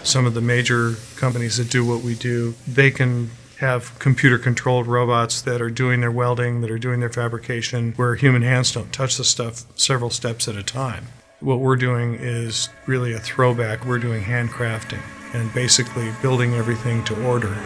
Some of the major companies that do what we do, they can have computer-controlled robots that are doing their welding, that are doing their fabrication, where human hands don't touch the stuff several steps at a time. What we're doing is really a throwback. We're doing handcrafting and basically building everything to order.